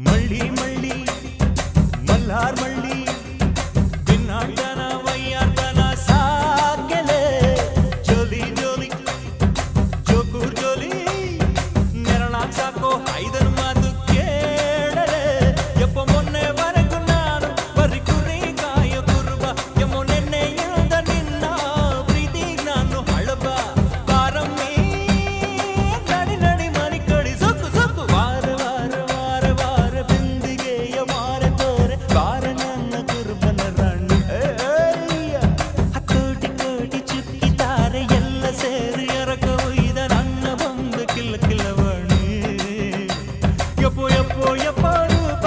ಮಳ್ಳಿ ಮಳ್ಳಿ ಮಲ್ಹಾರ್ ಮಳ್ಳಿ ದಿನಾಟನ ವಯ್ಯಾಟನ ಸಾಕೆಲೆ ಜೋಲಿ ಜೋಲಿ ಜೋಕೂರ್ ಜೋಲಿ ನೆರಳಾಗ್ ಸಾಕೋ ಐದನ್ ಮಾತು ಕೇಳಲೆ ಯಪ್ಪ ಮೊನ್ನೆವರೆಗೂ ನಾನು ಬರಿ ಕುರಿ ಕಾಯೋ ಕುರುಬ ಎಮ್ಮೋ ನೆನ್ನೆಯಿಂದ ನಿನ್ನ ಪ್ರೀತಿ ನಾನು ಹಳಬ ಬಾರಮ್ಮಿ ನಡಿ ನಡಿ ಮನಿ ಕಡಿ ಸೊಕ್ಕು ಸೊಕ್ಕು ವಾರ ವಾರ ವಾರ ವಾರ ಬಿಂದಿಗೆಯ ಮಾರ ತೋರೆ ಬಾರ ನನ್ನ ಕುರುಬನ ರಾಣಿ ಕೋಟಿ ಕೋಟಿ ಚುಕ್ಕಿತಾರೆ ಎಲ್ಲ ಸೇರಿ ಎರಕ ಒಯ್ದ ನನ್ನ ಬಂದು ಕಿಲ್ಲ ಕಿಲ್ಲವಾಣಿ ಯಪ್ಪೋ ಯಪ್ಪೋ ಯಪ್ಪ ರೂಪ